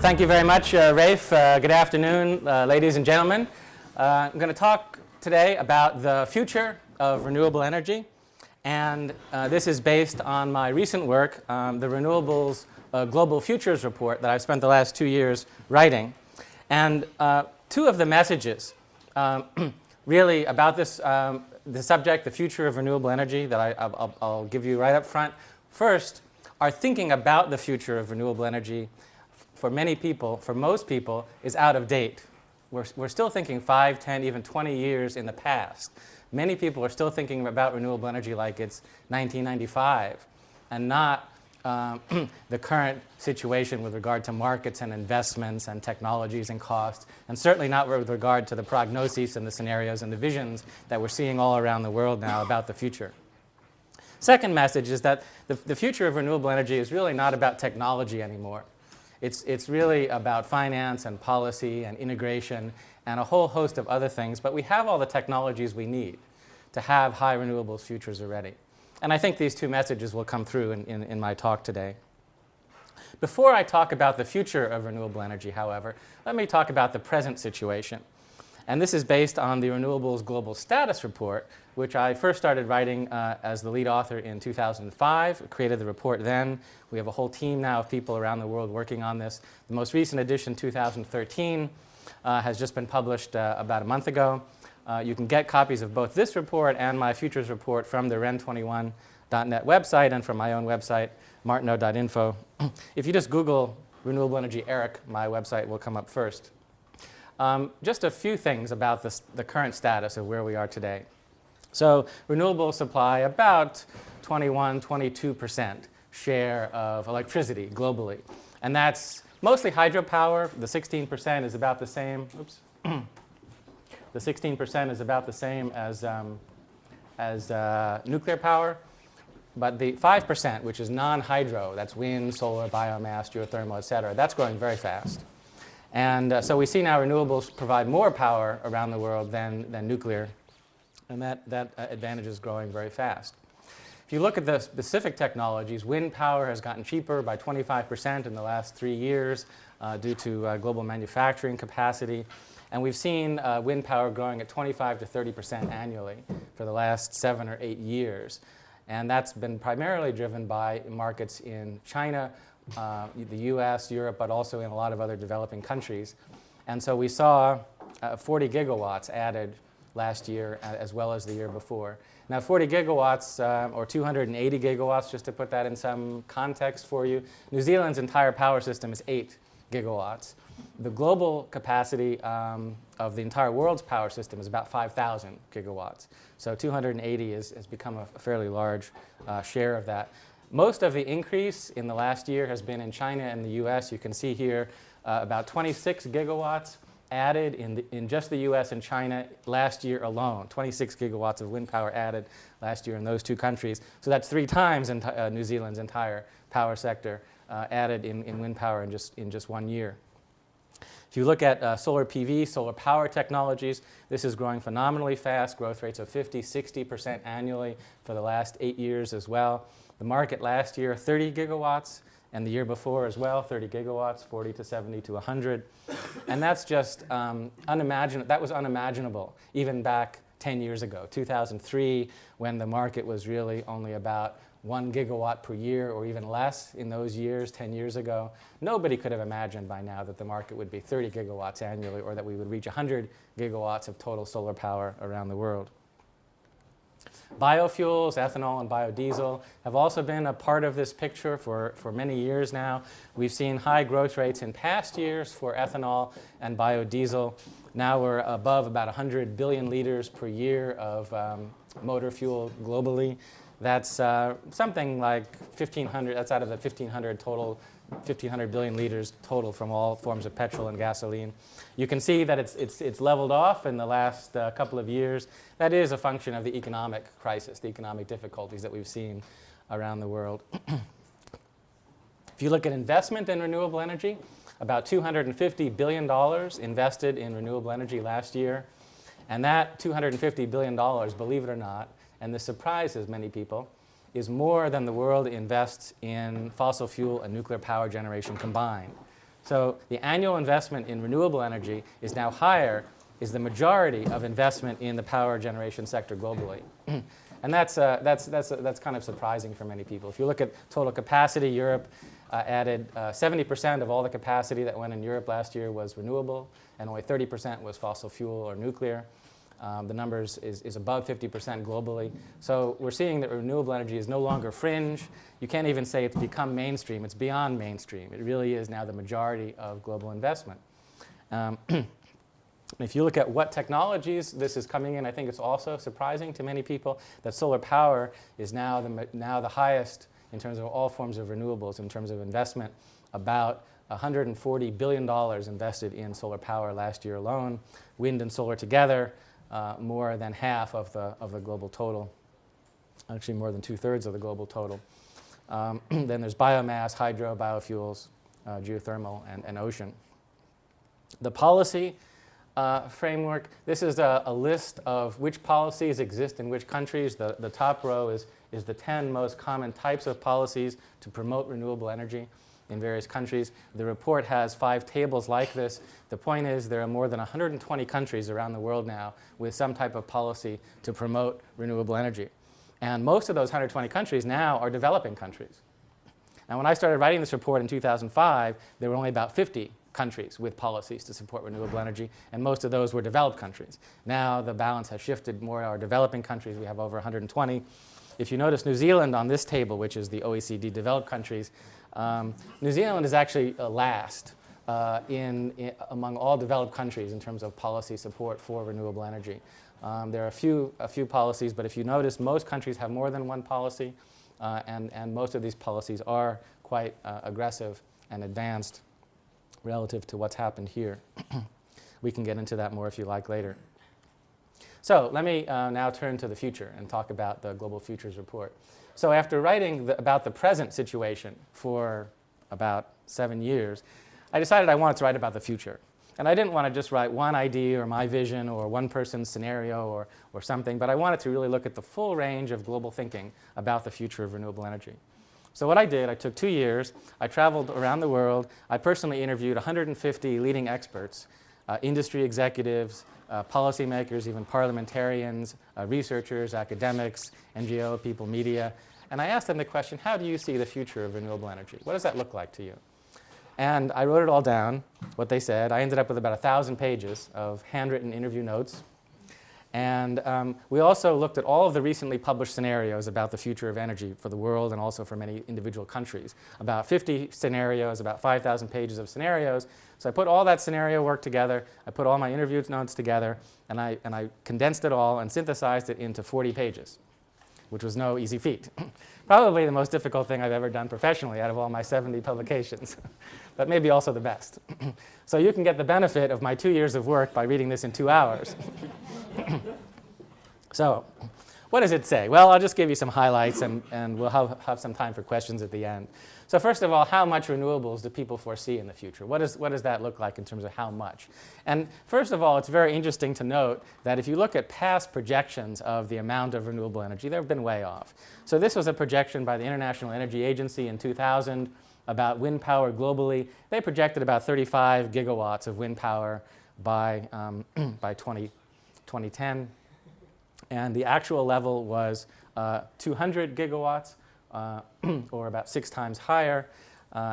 Thank you very much, Rafe. Good afternoon, ladies and gentlemen. I'm going to talk today about the future of renewable energy. And this is based on my recent work, the Renewables Global Futures Report that I've spent the last 2 years writing. And two of the messages really about this, the subject, the future of renewable energy, that I'll give you right up front. First, are thinking about the future of renewable energy for many people, for most people, is out of date. We're still thinking 5, 10, even 20 years in the past. Many people are still thinking about renewable energy like it's 1995 and not the current situation with regard to markets and investments and technologies and costs, and certainly not with regard to the prognoses and the scenarios and the visions that we're seeing all around the world now about the future. Second message is that the future of renewable energy is really not about technology anymore. It's really about finance and policy and integration and a whole host of other things, but we have all the technologies we need to have high renewables futures already. And I think these two messages will come through in my talk today. Before I talk about the future of renewable energy, however, let me talk about the present situation. And this is based on the Renewables Global Status Report, which I first started writing as the lead author in 2005, created the report then. We have a whole team now of people around the world working on this. The most recent edition, 2013, has just been published about a month ago. You can get copies of both this report and my futures report from the ren21.net website and from my own website, martinot.info. If you just Google Renewable Energy ERIC, my website will come up first. Just a few things about the current status of where we are today. So renewables supply about 21, 22% share of electricity globally. And that's mostly hydropower. The 16% is about the same. Oops. The 16% is about the same as nuclear power. But the 5%, which is non-hydro, that's wind, solar, biomass, geothermal, et cetera, that's growing very fast. And so we see now renewables provide more power around the world than nuclear, and that advantage is growing very fast. If you look at the specific technologies, wind power has gotten cheaper by 25% in the last 3 years due to global manufacturing capacity. And we've seen wind power growing at 25 to 30% annually for the last 7 or 8 years. And that's been primarily driven by markets in China, the US, Europe, but also in a lot of other developing countries. And so we saw 40 gigawatts added last year as well as the year before. Now 40 gigawatts or 280 gigawatts, just to put that in some context for you, New Zealand's entire power system is 8 gigawatts. The global capacity of the entire world's power system is about 5,000 gigawatts. So 280 has become a fairly large share of that. Most of the increase in the last year has been in China and the US. You can see here about 26 gigawatts added in just the US and China last year alone. 26 gigawatts of wind power added last year in those two countries. So that's 3 times New Zealand's entire power sector added in wind power in just 1 year. If you look at solar PV, solar power technologies, this is growing phenomenally fast, growth rates of 50, 60% annually for the last 8 years as well. The market last year, 30 gigawatts, and the year before as well, 30 gigawatts, 40 to 70 to 100. And that's just unimaginable. That was unimaginable even back 10 years ago, 2003, when the market was really only about 1 gigawatt per year or even less in those years, 10 years ago. Nobody could have imagined by now that the market would be 30 gigawatts annually or that we would reach 100 gigawatts of total solar power around the world. Biofuels, ethanol and biodiesel have also been a part of this picture for many years now. We've seen high growth rates in past years for ethanol and biodiesel. Now we're above about 100 billion liters per year of motor fuel globally. That's something like 1,500, that's out of the 1,500 total, 1,500 billion liters total from all forms of petrol and gasoline. You can see that it's leveled off in the last couple of years. That is a function of the economic crisis, the economic difficulties that we've seen around the world. If you look at investment in renewable energy, about $250 billion invested in renewable energy last year. And that $250 billion, believe it or not, and this surprises many people, is more than the world invests in fossil fuel and nuclear power generation combined. So the annual investment in renewable energy is now higher, is the majority of investment in the power generation sector globally. And that's kind of surprising for many people. If you look at total capacity, Europe added 70% of all the capacity that went in Europe last year was renewable, and only 30% was fossil fuel or nuclear. The numbers is above 50% globally. So we're seeing that renewable energy is no longer fringe. You can't even say it's become mainstream. It's beyond mainstream. It really is now the majority of global investment. If you look at what technologies this is coming in, I think it's also surprising to many people that solar power is now the highest in terms of all forms of renewables, in terms of investment. About $140 billion invested in solar power last year alone. Wind and solar together, more than half of the global total, actually more than 2/3 of the global total. Then there's biomass, hydro, biofuels, geothermal, and ocean. The policy framework, this is a list of which policies exist in which countries. The top row is the 10 most common types of policies to promote renewable energy in various countries. The report has 5 tables like this. The point is there are more than 120 countries around the world now with some type of policy to promote renewable energy. And most of those 120 countries now are developing countries. And when I started writing this report in 2005, there were only about 50 countries with policies to support renewable energy, and most of those were developed countries. Now the balance has shifted more to our developing countries. We have over 120. If you notice New Zealand on this table, which is the OECD developed countries, New Zealand is actually last among all developed countries in terms of policy support for renewable energy. There are a few policies, but if you notice, most countries have more than one policy, and most of these policies are quite aggressive and advanced relative to what's happened here. We can get into that more if you like later. So let me now turn to the future and talk about the Global Futures Report. So after writing about the present situation for about 7 years, I decided I wanted to write about the future. And I didn't want to just write one idea or my vision or one person's scenario or something, but I wanted to really look at the full range of global thinking about the future of renewable energy. So what I did, I took 2 years, I traveled around the world, I personally interviewed 150 leading experts, industry executives, policymakers, even parliamentarians, researchers, academics, NGO people, media, and I asked them the question, how do you see the future of renewable energy? What does that look like to you? And I wrote it all down, what they said. I ended up with about 1,000 pages of handwritten interview notes. And we also looked at all of the recently published scenarios about the future of energy for the world and also for many individual countries. About 50 scenarios, about 5,000 pages of scenarios. So I put all that scenario work together, I put all my interview notes together, and I condensed it all and synthesized it into 40 pages, which was no easy feat. Probably the most difficult thing I've ever done professionally out of all my 70 publications, but maybe also the best. So you can get the benefit of my 2 years of work by reading this in 2 hours. So what does it say? Well, I'll just give you some highlights, and we'll have some time for questions at the end. So first of all, how much renewables do people foresee in the future? What does that look like in terms of how much? And first of all, it's very interesting to note that if you look at past projections of the amount of renewable energy, they've been way off. So this was a projection by the International Energy Agency in 2000 about wind power globally. They projected about 35 gigawatts of wind power by 2010. And the actual level was 200 gigawatts, or about 6 times higher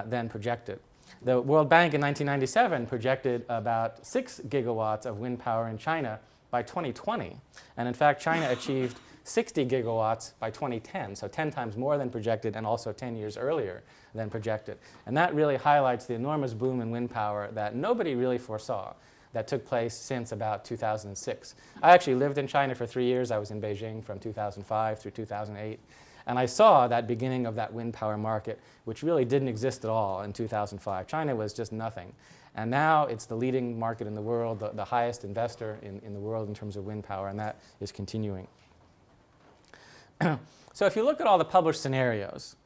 than projected. The World Bank in 1997 projected about 6 gigawatts of wind power in China by 2020. And in fact, China achieved 60 gigawatts by 2010, so 10 times more than projected and also 10 years earlier than projected. And that really highlights the enormous boom in wind power that nobody really foresaw, that took place since about 2006. I actually lived in China for 3 years. I was in Beijing from 2005 through 2008. And I saw that beginning of that wind power market, which really didn't exist at all in 2005. China was just nothing. And now it's the leading market in the world, the highest investor in the world in terms of wind power, and that is continuing. So if you look at all the published scenarios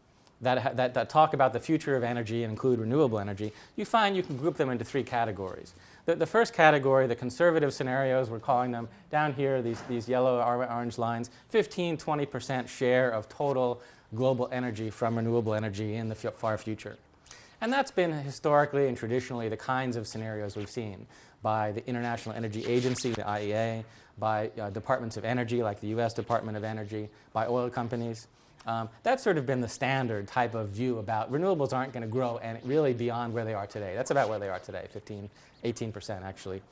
that talk about the future of energy and include renewable energy, you find you can group them into 3 categories. The first category, the conservative scenarios, we're calling them down here, these yellow orange lines, 15-20% share of total global energy from renewable energy in the far future. And that's been historically and traditionally the kinds of scenarios we've seen by the International Energy Agency, the IEA, by departments of energy like the US Department of Energy, by oil companies. That's sort of been the standard type of view about renewables aren't going to grow and really beyond where they are today. That's about where they are today, 18% actually.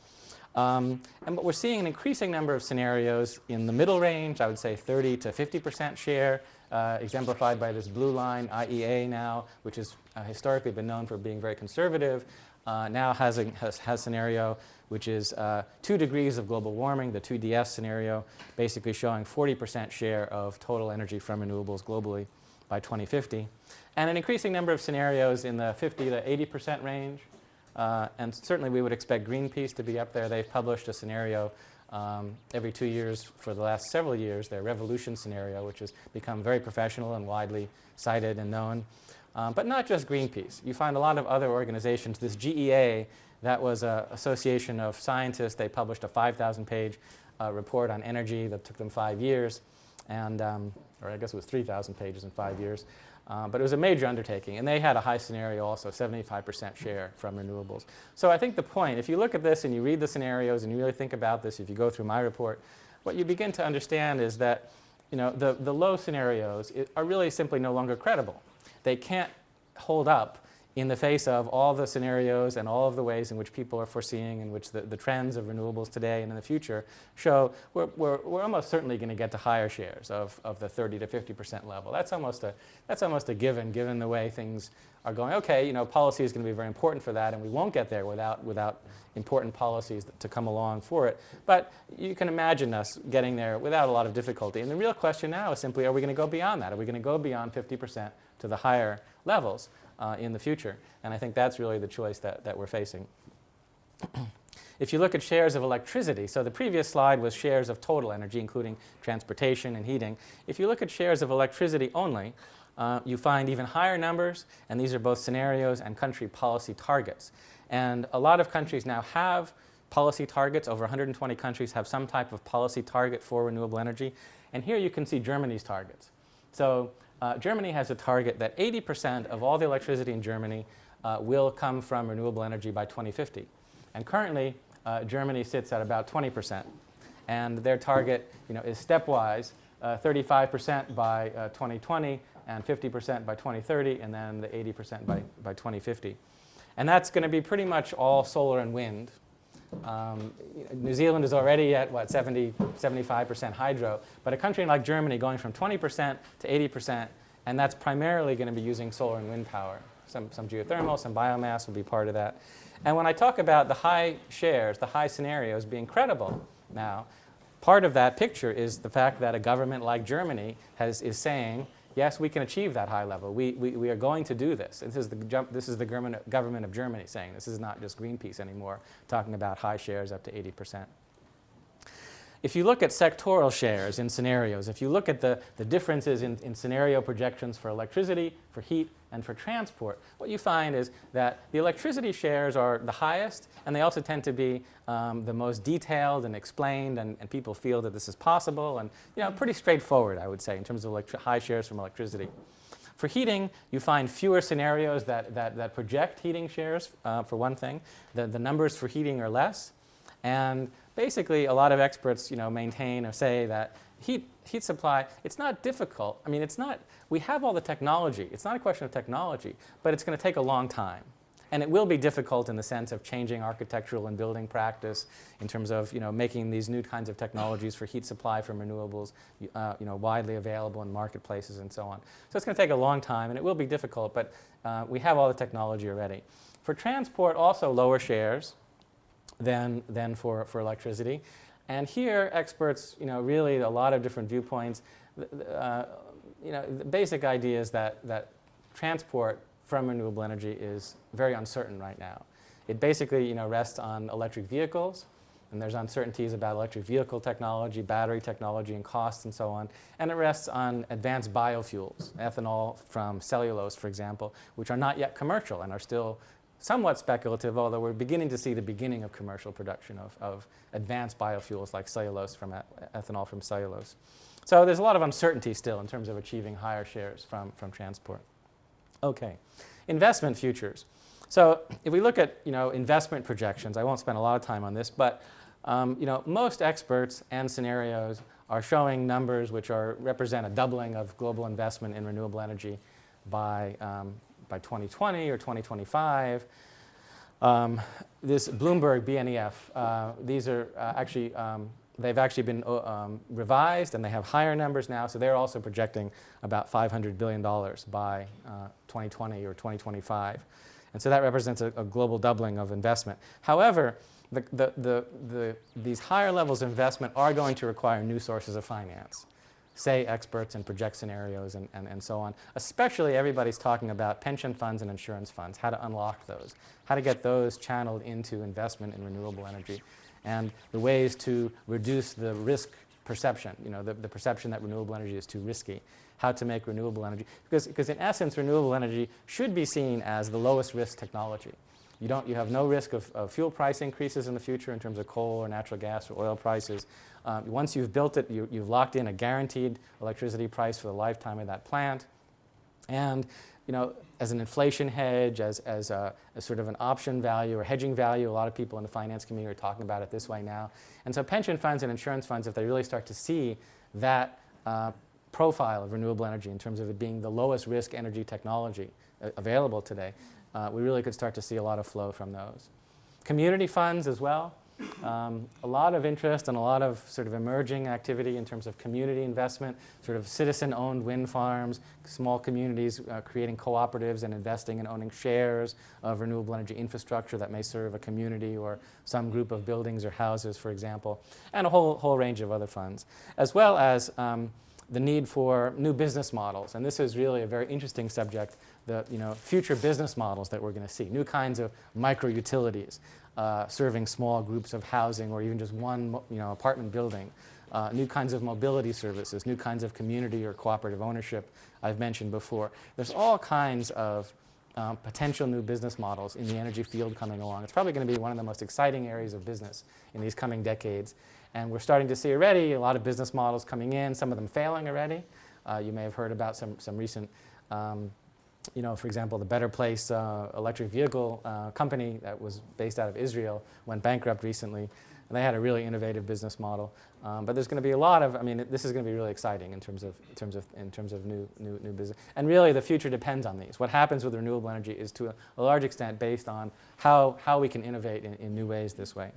But we're seeing an increasing number of scenarios in the middle range, I would say 30 to 50% share, exemplified by this blue line. IEA now, which has historically been known for being very conservative, now has a scenario which is 2 degrees of global warming, the 2DS scenario, basically showing 40% share of total energy from renewables globally by 2050. And an increasing number of scenarios in the 50 to 80% range. And certainly we would expect Greenpeace to be up there. They've published a scenario every 2 years for the last several years, their Revolution scenario, which has become very professional and widely cited and known. But not just Greenpeace. You find a lot of other organizations. This GEA, that was an association of scientists. They published a 5,000-page report on energy that took them 5 years, and, or I guess it was 3,000 pages in 5 years. But it was a major undertaking, and they had a high scenario also, 75% share from renewables. So I think the point, if you look at this and you read the scenarios and you really think about this, if you go through my report, what you begin to understand is that the low scenarios are really simply no longer credible. They can't hold up in the face of all the scenarios and all of the ways in which people are foreseeing, in which the trends of renewables today and in the future show we're almost certainly going to get to higher shares of the 30 to 50% level. That's almost a given the way things are going. Okay, policy is going to be very important for that, and we won't get there without important policies to come along for it. But you can imagine us getting there without a lot of difficulty. And the real question now is simply, are we going to go beyond that? Are we going to go beyond 50% to the higher levels in the future? And I think that's really the choice that we're facing. If you look at shares of electricity, so the previous slide was shares of total energy, including transportation and heating. If you look at shares of electricity only, you find even higher numbers, and these are both scenarios and country policy targets. And a lot of countries now have policy targets. Over 120 countries have some type of policy target for renewable energy. And here you can see Germany's targets. So Germany has a target that 80% of all the electricity in Germany will come from renewable energy by 2050. And currently, Germany sits at about 20%. And their target is stepwise, 35% by 2020, and 50% by 2030, and then the 80% by 2050. And that's going to be pretty much all solar and wind. New Zealand is already at, 75% hydro. But a country like Germany going from 20% to 80%, and that's primarily going to be using solar and wind power. Some geothermal, some biomass will be part of that. And when I talk about the high shares, the high scenarios being credible now, part of that picture is the fact that a government like Germany is saying, yes, we can achieve that high level. We are going to do this. This is the government of Germany saying this. This is not just Greenpeace anymore, talking about high shares up to 80%. If you look at sectoral shares in scenarios, if you look at the differences in scenario projections for electricity, for heat, and for transport, what you find is that the electricity shares are the highest, and they also tend to be the most detailed and explained, and people feel that this is possible, and pretty straightforward, I would say, in terms of high shares from electricity. For heating, you find fewer scenarios that project heating shares, for one thing. The numbers for heating are less. And basically, a lot of experts, maintain or say that heat supply, it's not difficult. I mean, we have all the technology. It's not a question of technology, but it's going to take a long time. And it will be difficult in the sense of changing architectural and building practice in terms of, making these new kinds of technologies for heat supply from renewables, widely available in marketplaces and so on. So it's going to take a long time, and it will be difficult, but we have all the technology already. For transport, also lower shares than for electricity. And here, experts, really a lot of different viewpoints. The basic idea is that transport from renewable energy is very uncertain right now. It basically, rests on electric vehicles, and there's uncertainties about electric vehicle technology, battery technology, and costs, and so on. And it rests on advanced biofuels, ethanol from cellulose, for example, which are not yet commercial and are still somewhat speculative, although we're beginning to see the beginning of commercial production of advanced biofuels like cellulose from ethanol from cellulose. So there's a lot of uncertainty still in terms of achieving higher shares from transport. Okay, investment futures. So if we look at investment projections, I won't spend a lot of time on this, but most experts and scenarios are showing numbers which represent a doubling of global investment in renewable energy by 2020 or 2025. This Bloomberg BNEF, these are actually, they've actually been revised and they have higher numbers now, so they're also projecting about $500 billion by 2020 or 2025. And so that represents a global doubling of investment. However, these higher levels of investment are going to require new sources of finance, say experts and project scenarios and so on. Especially everybody's talking about pension funds and insurance funds, how to unlock those, how to get those channeled into investment in renewable energy, and the ways to reduce the risk perception, the perception that renewable energy is too risky, how to make renewable energy, because in essence renewable energy should be seen as the lowest risk technology. You have no risk of fuel price increases in the future in terms of coal or natural gas or oil prices. Once you've built it, you've locked in a guaranteed electricity price for the lifetime of that plant. And as an inflation hedge, as a sort of an option value or hedging value, a lot of people in the finance community are talking about it this way now. And so pension funds and insurance funds, if they really start to see that profile of renewable energy in terms of it being the lowest risk energy technology available today, we really could start to see a lot of flow from those. Community funds as well. A lot of interest and a lot of sort of emerging activity in terms of community investment, sort of citizen-owned wind farms, small communities creating cooperatives and investing and owning shares of renewable energy infrastructure that may serve a community or some group of buildings or houses, for example, and a whole range of other funds, as well as the need for new business models. And this is really a very interesting subject, the future business models that we're going to see, new kinds of micro-utilities serving small groups of housing or even just one apartment building, new kinds of mobility services, new kinds of community or cooperative ownership I've mentioned before. There's all kinds of potential new business models in the energy field coming along. It's probably going to be one of the most exciting areas of business in these coming decades. And we're starting to see already a lot of business models coming in, some of them failing already. You may have heard about some recent, for example, the Better Place electric vehicle company that was based out of Israel went bankrupt recently. And they had a really innovative business model. But there's going to be a lot of, this is going to be really exciting in terms of new business. And really the future depends on these. What happens with renewable energy is to a large extent based on how we can innovate in new ways this way.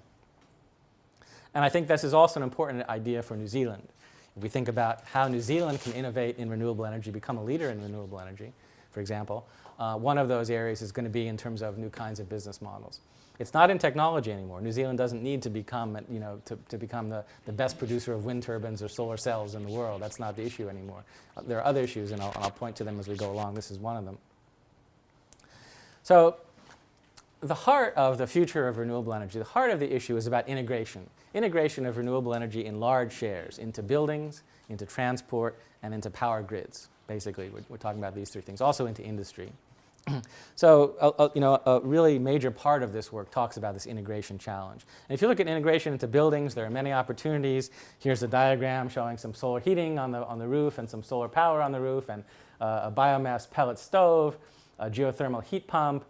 And I think this is also an important idea for New Zealand. If we think about how New Zealand can innovate in renewable energy, become a leader in renewable energy, for example, one of those areas is going to be in terms of new kinds of business models. It's not in technology anymore. New Zealand doesn't need to become, to become the best producer of wind turbines or solar cells in the world. That's not the issue anymore. There are other issues, and I'll point to them as we go along. This is one of them. So the heart of the future of renewable energy, the heart of the issue is about integration. Integration of renewable energy in large shares into buildings, into transport, and into power grids. Basically, we're talking about these three things. Also into industry. So, a really major part of this work talks about this integration challenge. And if you look at integration into buildings, there are many opportunities. Here's a diagram showing some solar heating on the roof and some solar power on the roof, and a biomass pellet stove, a geothermal heat pump,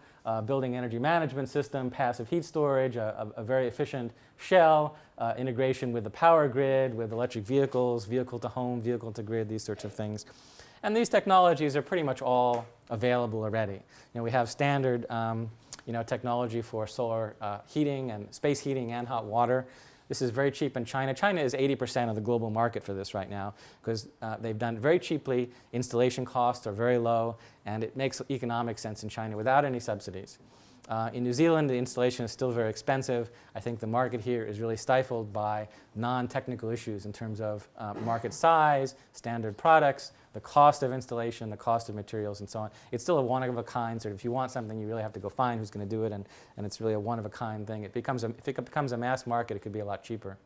building energy management system, passive heat storage, a very efficient shell, integration with the power grid, with electric vehicles, vehicle to home, vehicle to grid, these sorts of things. And these technologies are pretty much all available already. We have standard technology for solar heating and space heating and hot water. This is very cheap in China. China is 80% of the global market for this right now because they've done it very cheaply. Installation costs are very low, and it makes economic sense in China without any subsidies. In New Zealand, the installation is still very expensive. I think the market here is really stifled by non-technical issues in terms of market size, standard products, the cost of installation, the cost of materials, and so on. It's still a one-of-a-kind sort of, if you want something, you really have to go find who's going to do it, and it's really a one-of-a-kind thing. If it becomes a mass market, it could be a lot cheaper.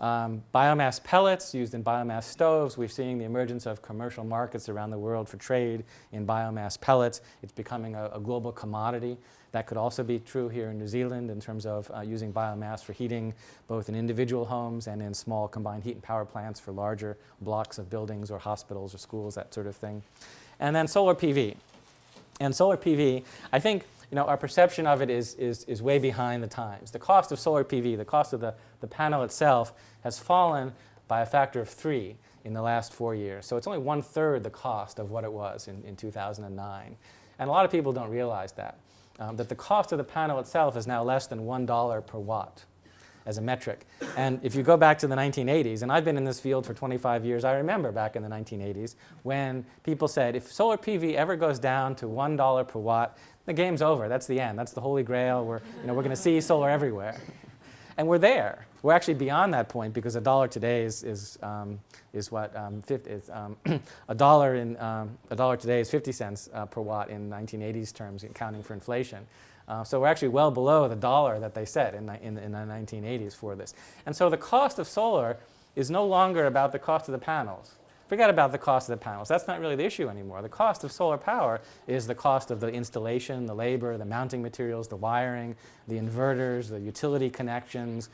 Biomass pellets used in biomass stoves. We're seeing the emergence of commercial markets around the world for trade in biomass pellets. It's becoming a global commodity. That could also be true here in New Zealand in terms of using biomass for heating both in individual homes and in small combined heat and power plants for larger blocks of buildings or hospitals or schools, that sort of thing. And then solar PV. And solar PV, I think our perception of it is way behind the times. The cost of solar PV, the cost of the panel itself, has fallen by a factor of 3 in the last 4 years. So it's only 1/3 the cost of what it was in 2009. And a lot of people don't realize that the cost of the panel itself is now less than $1 per watt as a metric. And if you go back to the 1980s, and I've been in this field for 25 years, I remember back in the 1980s when people said, if solar PV ever goes down to $1 per watt, the game's over. That's the end. That's the holy grail. We're going to see solar everywhere. And we're there. We're actually beyond that point because a dollar today is what a dollar today is 50 cents per watt in 1980s terms, accounting for inflation. So we're actually well below the dollar that they set in the 1980s for this. And so the cost of solar is no longer about the cost of the panels. Forget about the cost of the panels. That's not really the issue anymore. The cost of solar power is the cost of the installation, the labor, the mounting materials, the wiring, the inverters, the utility connections,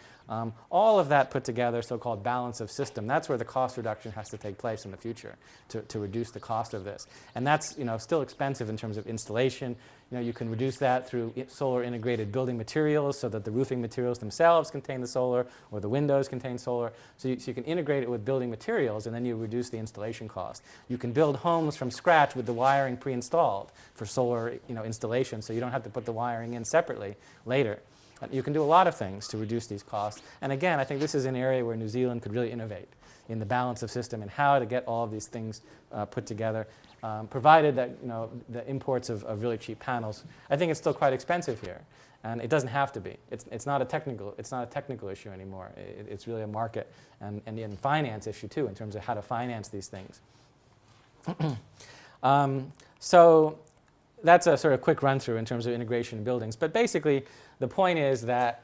all of that put together, so-called balance of system. That's where the cost reduction has to take place in the future to reduce the cost of this. And that's still expensive in terms of installation. You can reduce that through solar integrated building materials so that the roofing materials themselves contain the solar or the windows contain solar. So you can integrate it with building materials and then you reduce the installation cost. You can build homes from scratch with the wiring pre-installed for solar installation so you don't have to put the wiring in separately later. You can do a lot of things to reduce these costs. And again, I think this is an area where New Zealand could really innovate in the balance of system and how to get all of these things put together. Provided that the imports of really cheap panels, I think it's still quite expensive here, and it doesn't have to be. It's not a technical issue anymore. It's really a market and finance issue too in terms of how to finance these things. So that's a sort of quick run through in terms of integration in buildings. But basically, the point is that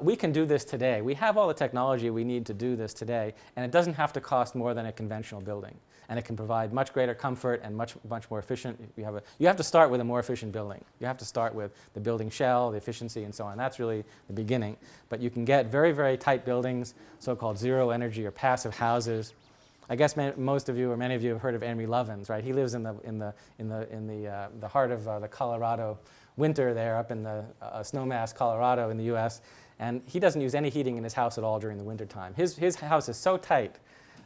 we can do this today. We have all the technology we need to do this today, and it doesn't have to cost more than a conventional building. And it can provide much greater comfort and much more efficient. You have to start with a more efficient building. You have to start with the building shell, the efficiency, and so on. That's really the beginning. But you can get very, very tight buildings, so-called zero energy or passive houses. I guess most of you or many of you have heard of Henry Lovins, right? He lives in the heart of the Colorado winter there, up in the snowmass Colorado in the U.S. And he doesn't use any heating in his house at all during the wintertime. His house is so tight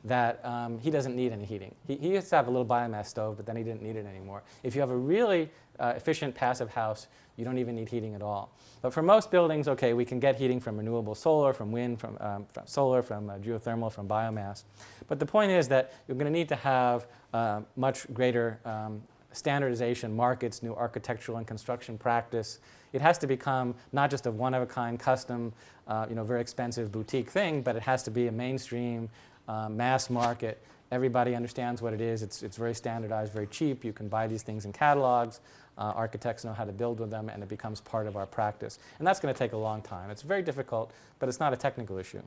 that he doesn't need any heating. He used to have a little biomass stove, but then he didn't need it anymore. If you have a really efficient passive house, you don't even need heating at all. But for most buildings, okay, we can get heating from renewable solar, from wind, from solar, from geothermal, from biomass. But the point is that you're going to need to have much greater standardization, markets, new architectural and construction practice. It has to become not just a one-of-a-kind, custom, very expensive boutique thing, but it has to be a mainstream, mass market. Everybody understands what it is. It's very standardized, very cheap. You can buy these things in catalogs. Architects know how to build with them, and it becomes part of our practice. And that's going to take a long time. It's very difficult, but it's not a technical issue.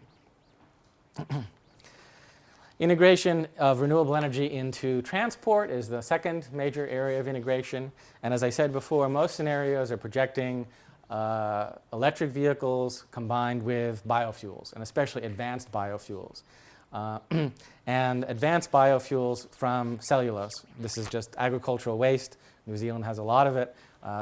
Integration of renewable energy into transport is the second major area of integration. And as I said before, most scenarios are projecting electric vehicles combined with biofuels, and especially advanced biofuels. And advanced biofuels from cellulose. This is just agricultural waste. New Zealand has a lot of it.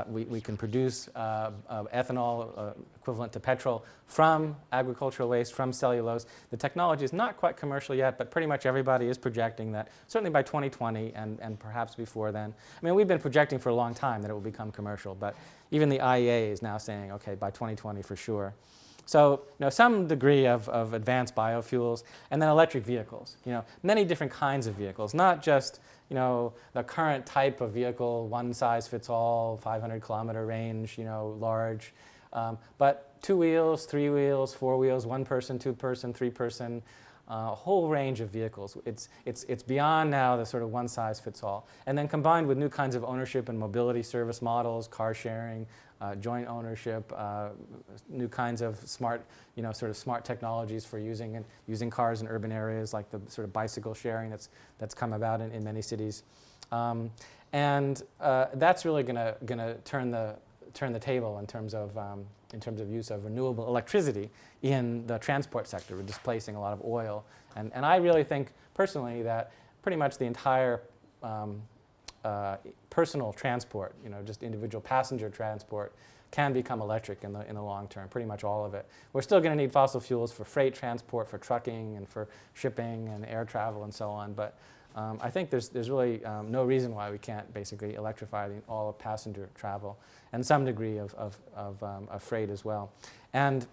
We can produce ethanol equivalent to petrol from agricultural waste, from cellulose. The technology is not quite commercial yet, but pretty much everybody is projecting that, certainly by 2020 and perhaps before then. I mean, we've been projecting for a long time that it will become commercial, but even the IEA is now saying, okay, by 2020 for sure. So some degree of advanced biofuels, and then electric vehicles. Many different kinds of vehicles, not just the current type of vehicle, one size fits all, 500-kilometer range, large, but 2 wheels, 3 wheels, 4 wheels, 1 person, 2 person, 3 person, a whole range of vehicles. It's beyond now the sort of one size fits all. And then combined with new kinds of ownership and mobility service models, car sharing, joint ownership, new kinds of smart, sort of smart technologies for using cars in urban areas, like the sort of bicycle sharing that's come about in many cities, and that's really going to turn the table in terms of use of renewable electricity in the transport sector, displacing a lot of oil. And I really think personally that pretty much the entire personal transport, just individual passenger transport, can become electric in the long term, pretty much all of it. We're still going to need fossil fuels for freight transport, for trucking, and for shipping and air travel and so on, but I think there's really no reason why we can't basically electrify all of passenger travel and some degree of freight as well. And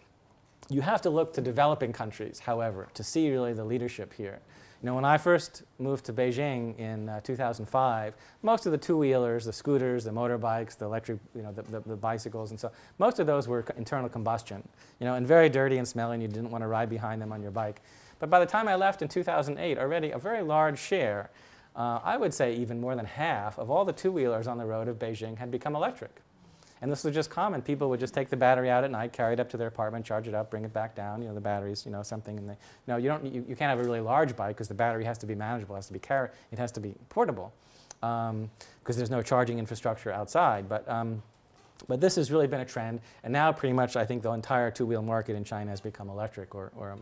you have to look to developing countries, however, to see really the leadership here. When I first moved to Beijing in 2005, most of the two-wheelers, the scooters, the motorbikes, the electric, the bicycles, and so most of those were internal combustion, and very dirty and smelly, and you didn't want to ride behind them on your bike. But by the time I left in 2008, already a very large share, I would say even more than half of all the two-wheelers on the road of Beijing had become electric. And this was just common. People would just take the battery out at night, carry it up to their apartment, charge it up, bring it back down. The batteries, something. And you can't have a really large bike because the battery has to be manageable, it has to be portable, because there's no charging infrastructure outside. But this has really been a trend, and now pretty much I think the entire two-wheel market in China has become electric, or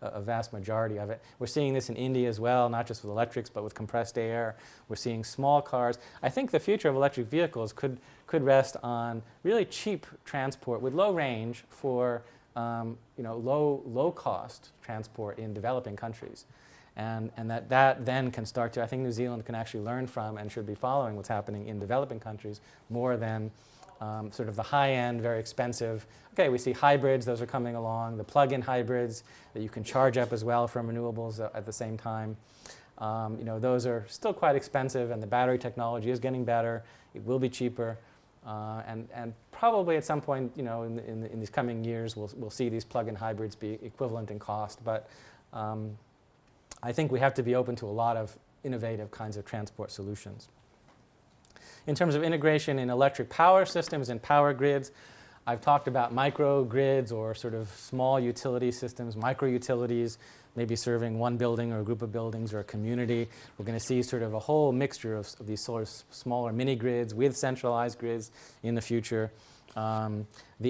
a vast majority of it. We're seeing this in India as well, not just with electrics, but with compressed air. We're seeing small cars. I think the future of electric vehicles could rest on really cheap transport with low range for low-cost transport in developing countries. And that then can start to, I think New Zealand can actually learn from and should be following what's happening in developing countries more than sort of the high-end, very expensive. Okay, we see hybrids, those are coming along, the plug-in hybrids that you can charge up as well from renewables at the same time. Those are still quite expensive, and the battery technology is getting better. It will be cheaper. And probably at some point, in these coming years, we'll see these plug-in hybrids be equivalent in cost. But I think we have to be open to a lot of innovative kinds of transport solutions. In terms of integration in electric power systems and power grids, I've talked about microgrids or sort of small utility systems, micro-utilities, maybe serving one building or a group of buildings or a community. We're going to see sort of a whole mixture of these sort of smaller mini-grids with centralized grids in the future. The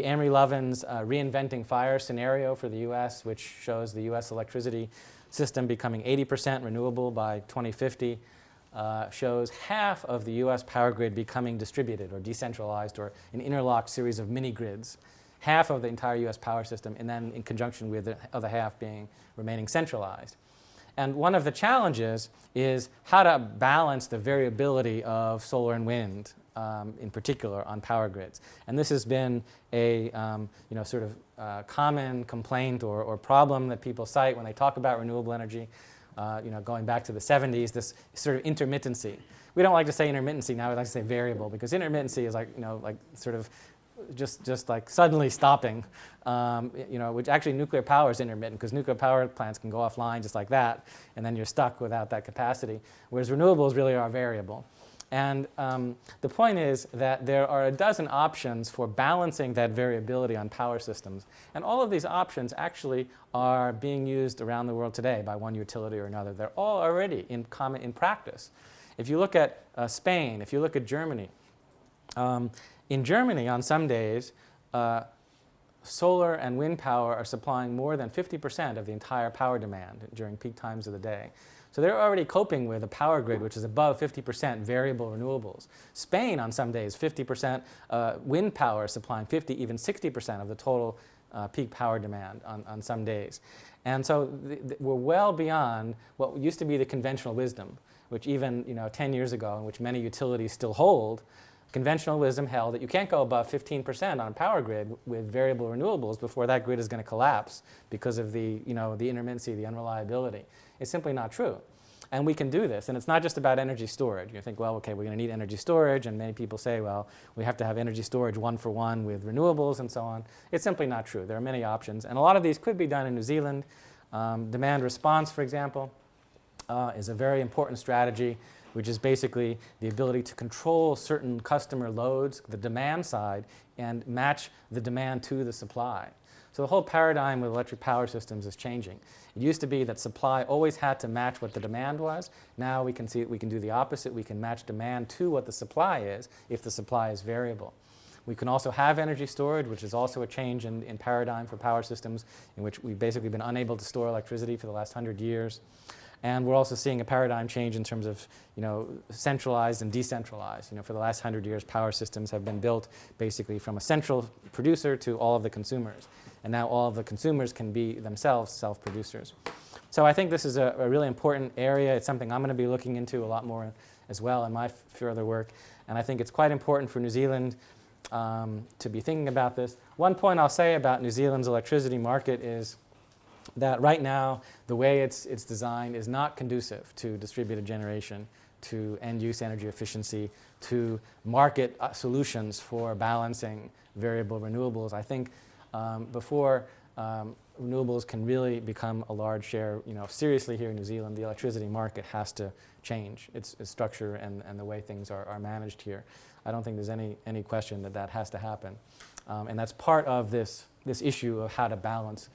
Amory Lovin's reinventing fire scenario for the U.S., which shows the U.S. electricity system becoming 80% renewable by 2050, shows half of the U.S. power grid becoming distributed or decentralized or an interlocked series of mini-grids, half of the entire U.S. power system, and then in conjunction with the other half remaining centralized. And one of the challenges is how to balance the variability of solar and wind, in particular, on power grids. And this has been a sort of common complaint or problem that people cite when they talk about renewable energy. Going back to the 70s, this sort of intermittency. We don't like to say intermittency now, we like to say variable, because intermittency is like sort of just like suddenly stopping, which actually nuclear power is intermittent, because nuclear power plants can go offline just like that, and then you're stuck without that capacity, whereas renewables really are variable. And the point is that there are a dozen options for balancing that variability on power systems. And all of these options actually are being used around the world today by one utility or another. They're all already in practice. If you look at Spain, if you look at Germany, in Germany on some days, solar and wind power are supplying more than 50% of the entire power demand during peak times of the day. So they're already coping with a power grid which is above 50% variable renewables. Spain, on some days, 50% wind power supplying 50, even 60% of the total peak power demand on some days. And so we're well beyond what used to be the conventional wisdom, which even 10 years ago, and which many utilities still hold. Conventional wisdom held that you can't go above 15% on a power grid with variable renewables before that grid is going to collapse because of the intermittency, the unreliability. It's simply not true. And we can do this. And it's not just about energy storage. You think, well, okay, we're going to need energy storage. And many people say, well, we have to have energy storage one-for-one with renewables and so on. It's simply not true. There are many options. And a lot of these could be done in New Zealand. Demand response, for example, is a very important strategy, which is basically the ability to control certain customer loads, the demand side, and match the demand to the supply. So the whole paradigm with electric power systems is changing. It used to be that supply always had to match what the demand was. Now we can do the opposite. We can match demand to what the supply is if the supply is variable. We can also have energy storage, which is also a change in paradigm for power systems, in which we've basically been unable to store electricity for the last 100 years. And we're also seeing a paradigm change in terms of, centralized and decentralized. For the last 100 years, power systems have been built basically from a central producer to all of the consumers. And now all of the consumers can be themselves self-producers. So I think this is a really important area. It's something I'm going to be looking into a lot more as well in my further work. And I think it's quite important for New Zealand to be thinking about this. One point I'll say about New Zealand's electricity market is that right now, the way it's designed is not conducive to distributed generation, to end-use energy efficiency, to market solutions for balancing variable renewables. I think before renewables can really become a large share, seriously here in New Zealand, the electricity market has to change its structure and the way things are managed here. I don't think there's any question that has to happen. And that's part of this issue of how to balance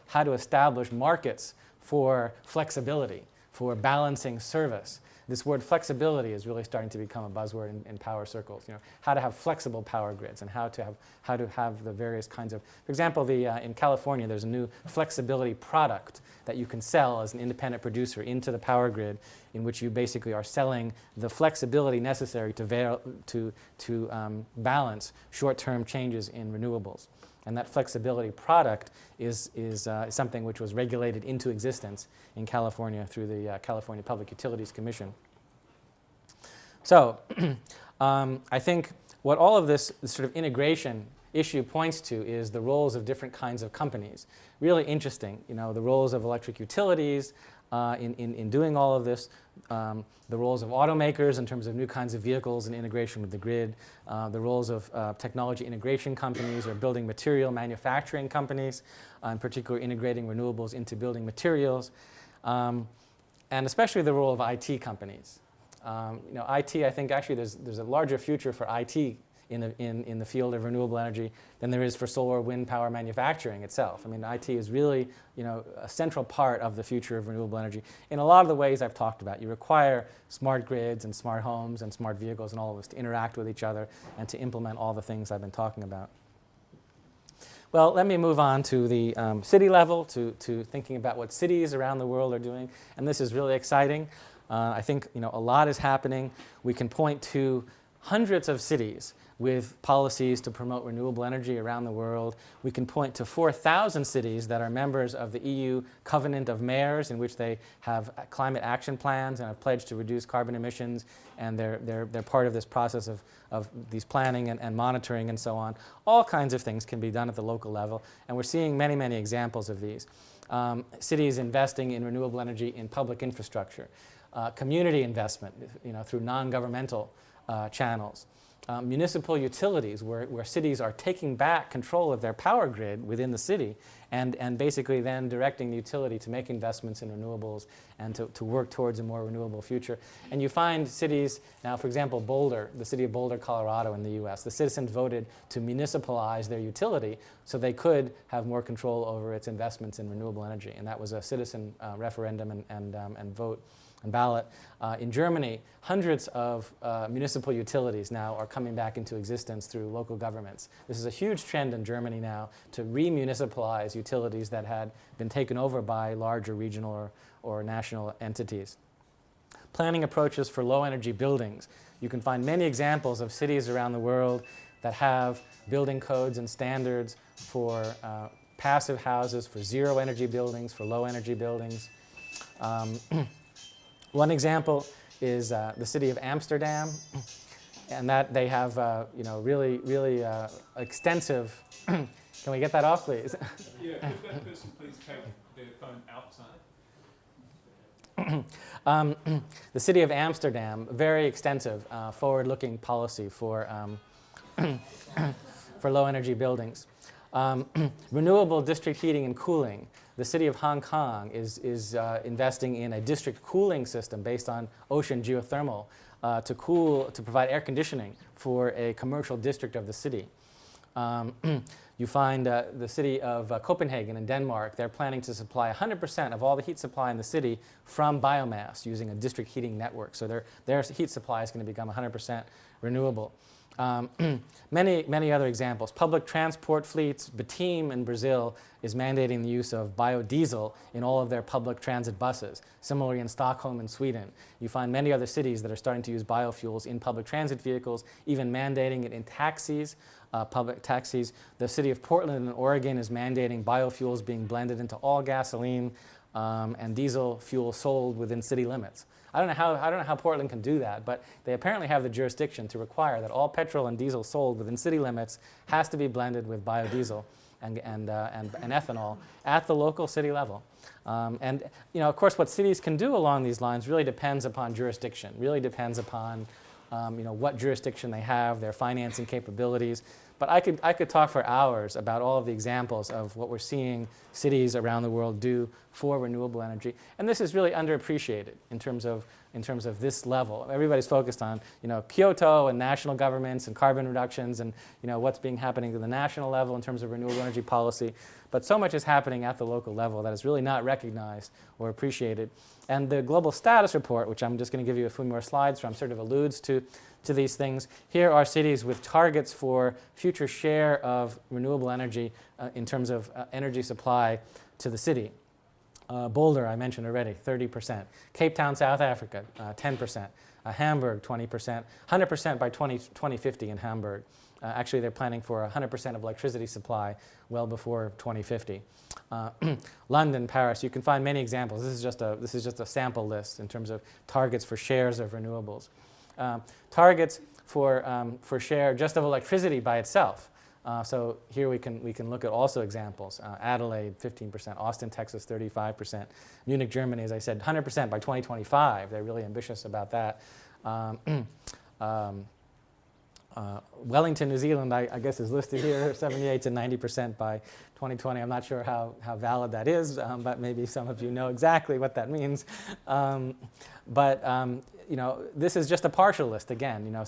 how to establish markets for flexibility, for balancing service. This word flexibility is really starting to become a buzzword in power circles. How to have flexible power grids and how to have the various kinds of. For example, in California, there's a new flexibility product that you can sell as an independent producer into the power grid, in which you basically are selling the flexibility necessary to balance short-term changes in renewables. And that flexibility product is something which was regulated into existence in California through the California Public Utilities Commission. So I think what all of this sort of integration issue points to is the roles of different kinds of companies. Really interesting, the roles of electric utilities in doing all of this, the roles of automakers in terms of new kinds of vehicles and integration with the grid, the roles of technology integration companies or building material manufacturing companies, in particular integrating renewables into building materials, and especially the role of IT companies. IT, I think actually there's a larger future for IT in the field of renewable energy than there is for solar wind power manufacturing itself. I mean, IT is really, a central part of the future of renewable energy in a lot of the ways I've talked about. You require smart grids and smart homes and smart vehicles and all of this to interact with each other and to implement all the things I've been talking about. Well, let me move on to the city level, to thinking about what cities around the world are doing. And this is really exciting. I think, a lot is happening. We can point to hundreds of cities with policies to promote renewable energy around the world. We can point to 4,000 cities that are members of the EU Covenant of Mayors, in which they have climate action plans and have pledged to reduce carbon emissions, and they're part of this process of these planning and monitoring and so on. All kinds of things can be done at the local level, and we're seeing many, many examples of these. Cities investing in renewable energy in public infrastructure, community investment, through non-governmental channels. Municipal utilities, where cities are taking back control of their power grid within the city and basically then directing the utility to make investments in renewables and to work towards a more renewable future. And you find cities, now for example, Boulder, the city of Boulder, Colorado in the US, the citizens voted to municipalize their utility so they could have more control over its investments in renewable energy. And that was a citizen referendum and vote and ballot. In Germany, hundreds of municipal utilities now are coming back into existence through local governments. This is a huge trend in Germany now to re-municipalize utilities that had been taken over by larger regional or national entities. Planning approaches for low-energy buildings. You can find many examples of cities around the world that have building codes and standards for passive houses, for zero-energy buildings, for low-energy buildings. One example is the city of Amsterdam, and that they have really extensive. Can we get that off, please? Yeah, could that person please take their phone outside? The city of Amsterdam, very extensive, forward-looking policy for for low-energy buildings. Renewable district heating and cooling. The city of Hong Kong is investing in a district cooling system based on ocean geothermal to provide air conditioning for a commercial district of the city. You find the city of Copenhagen in Denmark. They're planning to supply 100% of all the heat supply in the city from biomass using a district heating network. So their heat supply is going to become 100% renewable. Many other examples. Public transport fleets, Betim in Brazil is mandating the use of biodiesel in all of their public transit buses. Similarly, in Stockholm and Sweden, you find many other cities that are starting to use biofuels in public transit vehicles, even mandating it in taxis, public taxis. The city of Portland in Oregon is mandating biofuels being blended into all gasoline and diesel fuel sold within city limits. I don't know how Portland can do that, but they apparently have the jurisdiction to require that all petrol and diesel sold within city limits has to be blended with biodiesel and ethanol at the local city level. And of course, what cities can do along these lines really depends upon jurisdiction. Really depends upon what jurisdiction they have, their financing capabilities. But I could talk for hours about all of the examples of what we're seeing cities around the world do for renewable energy. And this is really underappreciated in terms of this level. Everybody's focused on Kyoto and national governments and carbon reductions and what's happening to the national level in terms of renewable energy policy. But so much is happening at the local level that is really not recognized or appreciated. And the Global Status Report, which I'm just going to give you a few more slides from, sort of alludes to these things. Here are cities with targets for future share of renewable energy in terms of energy supply to the city. Boulder, I mentioned already, 30%. Cape Town, South Africa, 10%. Hamburg, 20%. 100% by 2050 in Hamburg. Actually, they're planning for 100% of electricity supply well before 2050. London, Paris, you can find many examples. This is just a sample list in terms of targets for shares of renewables. Targets for share just of electricity by itself. So here we can look at also examples. Adelaide, 15%. Austin, Texas, 35%. Munich, Germany, as I said, 100% by 2025. They're really ambitious about that. Wellington, New Zealand, I guess is listed here, 78 to 90% by 2020. I'm not sure how valid that is, but maybe some of you know exactly what that means. This is just a partial list again.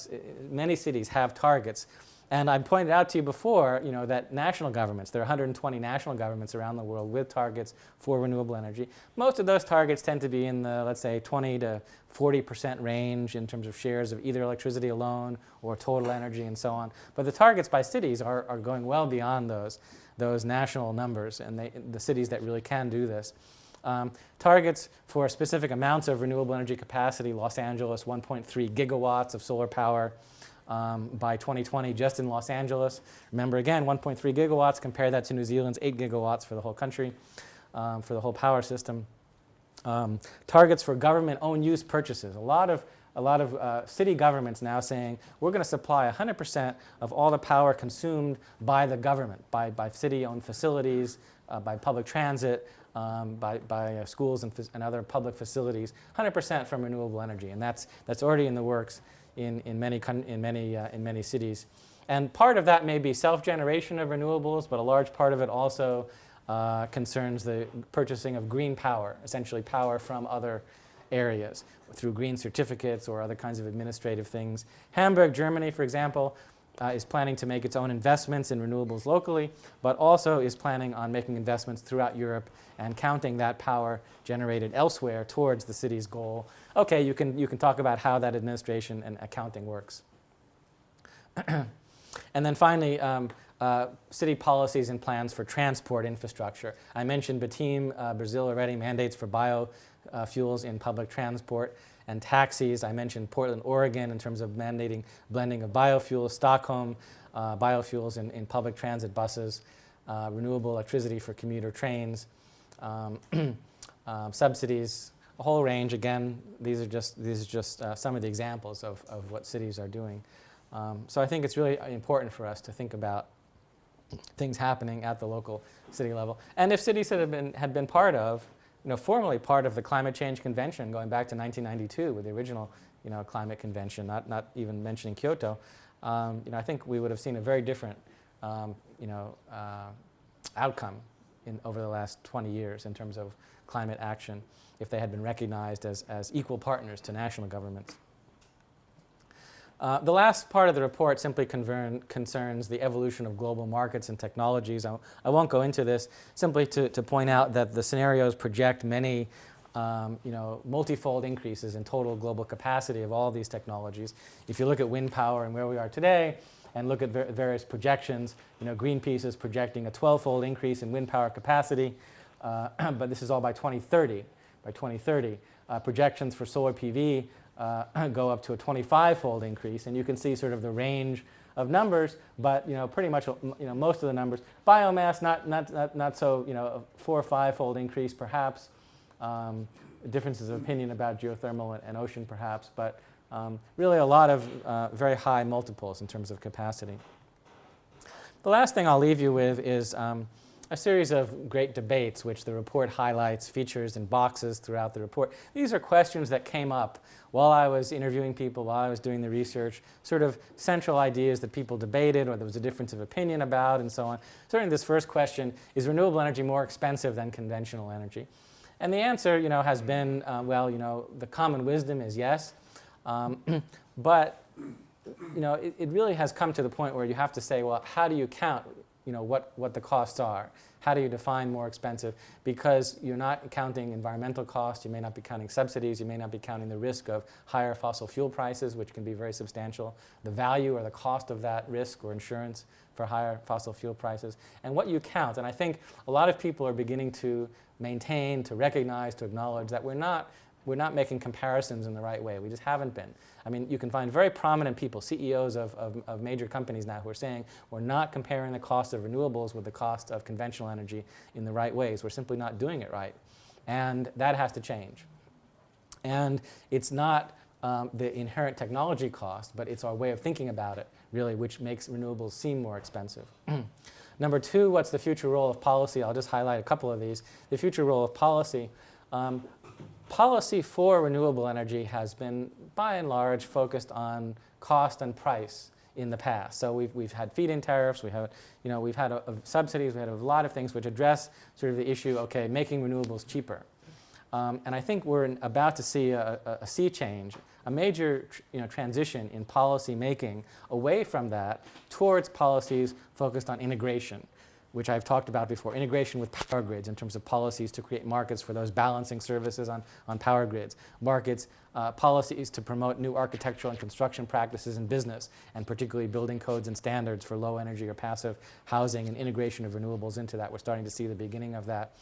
Many cities have targets. And I pointed out to you before, that national governments, there are 120 national governments around the world with targets for renewable energy. Most of those targets tend to be in the, let's say, 20 to 40% range in terms of shares of either electricity alone or total energy and so on. But the targets by cities are going well beyond those national numbers, and the cities that really can do this. Targets for specific amounts of renewable energy capacity: Los Angeles, 1.3 gigawatts of solar power. By 2020, just in Los Angeles. Remember again, 1.3 gigawatts, compare that to New Zealand's 8 gigawatts for the whole country, for the whole power system. Targets for government-owned use purchases. A lot of city governments now saying, we're going to supply 100% of all the power consumed by the government, by city-owned facilities, by public transit, by schools and other public facilities, 100% from renewable energy. And that's already in the works in many cities. And part of that may be self-generation of renewables, but a large part of it also concerns the purchasing of green power, essentially power from other areas through green certificates or other kinds of administrative things. Hamburg, Germany, for example, is planning to make its own investments in renewables locally, but also is planning on making investments throughout Europe and counting that power generated elsewhere towards the city's goal. Okay, you can talk about how that administration and accounting works. And then finally, city policies and plans for transport infrastructure. I mentioned Betim, Brazil already, mandates for biofuels in public transport and taxis. I mentioned Portland, Oregon, in terms of mandating blending of biofuels. Stockholm, biofuels in public transit buses. Renewable electricity for commuter trains. Subsidies, a whole range. Again, these are just some of the examples of what cities are doing. So I think it's really important for us to think about things happening at the local city level. And if cities had been part of, formally part of the Climate Change Convention going back to 1992 with the original, climate convention, not even mentioning Kyoto, I think we would have seen a very different, outcome over the last 20 years in terms of climate action if they had been recognized as equal partners to national governments. The last part of the report simply concerns the evolution of global markets and technologies. I won't go into this, simply to point out that the scenarios project many multifold increases in total global capacity of all these technologies. If you look at wind power and where we are today, and look at various projections, Greenpeace is projecting a 12-fold increase in wind power capacity, but this is all by 2030. By 2030, projections for solar PV go up to a 25-fold increase, and you can see sort of the range of numbers, but pretty much most of the numbers. Biomass, not so a 4 or 5-fold increase perhaps. Differences of opinion about geothermal and ocean perhaps, but really a lot of very high multiples in terms of capacity. The last thing I'll leave you with is a series of great debates which the report highlights, features in boxes throughout the report. These are questions that came up while I was interviewing people, while I was doing the research, sort of central ideas that people debated or there was a difference of opinion about and so on. Certainly this first question, is renewable energy more expensive than conventional energy? And the answer has been, the common wisdom is yes. But it really has come to the point where you have to say, well, how do you count what the costs are? How do you define more expensive? Because you're not counting environmental costs, you may not be counting subsidies, you may not be counting the risk of higher fossil fuel prices, which can be very substantial, the value or the cost of that risk or insurance for higher fossil fuel prices, and what you count. And I think a lot of people are beginning to maintain, to recognize, to acknowledge that we're not making comparisons in the right way. We just haven't been. I mean, you can find very prominent people, CEOs of major companies now, who are saying we're not comparing the cost of renewables with the cost of conventional energy in the right ways. We're simply not doing it right. And that has to change. And it's not the inherent technology cost, but it's our way of thinking about it, really, which makes renewables seem more expensive. Number two, what's the future role of policy? I'll just highlight a couple of these. The future role of policy. Policy for renewable energy has been, by and large, focused on cost and price in the past. So we've had feed-in tariffs, we've had subsidies, we had a lot of things which address sort of the issue, okay, making renewables cheaper. And I think we're about to see a sea change, a major transition in policy making away from that towards policies focused on integration, which I've talked about before, integration with power grids in terms of policies to create markets for those balancing services on power grids, markets, policies to promote new architectural and construction practices in business, and particularly building codes and standards for low energy or passive housing and integration of renewables into that. We're starting to see the beginning of that.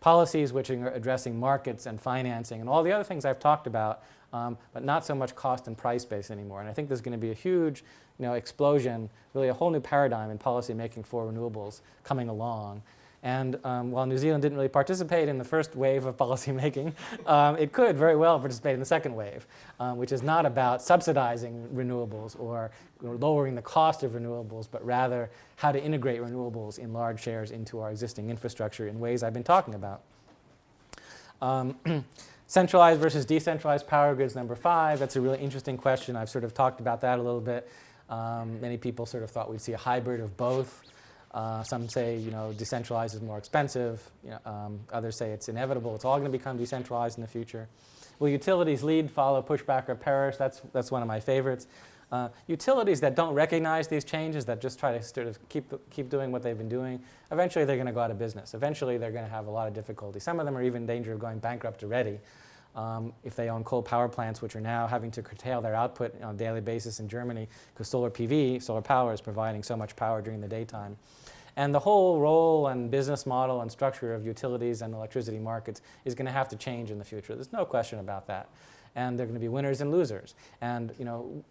Policies which are addressing markets and financing and all the other things I've talked about, but not so much cost and price based anymore. And I think there's going to be a huge explosion, really a whole new paradigm in policy making for renewables coming along. And while New Zealand didn't really participate in the first wave of policy making, it could very well participate in the second wave, which is not about subsidizing renewables or lowering the cost of renewables, but rather how to integrate renewables in large shares into our existing infrastructure in ways I've been talking about. Centralized versus decentralized power grids, number 5. That's a really interesting question. I've sort of talked about that a little bit. Many people sort of thought we'd see a hybrid of both. Some say, decentralized is more expensive. Others say it's inevitable. It's all going to become decentralized in the future. Will utilities lead, follow, push back, or perish? That's one of my favorites. Utilities that don't recognize these changes, that just try to sort of keep doing what they've been doing, eventually they're going to go out of business. Eventually they're going to have a lot of difficulty. Some of them are even in danger of going bankrupt already. If they own coal power plants, which are now having to curtail their output on a daily basis in Germany, because solar PV, solar power, is providing so much power during the daytime. And the whole role and business model and structure of utilities and electricity markets is going to have to change in the future. There's no question about that. And there are going to be winners and losers. And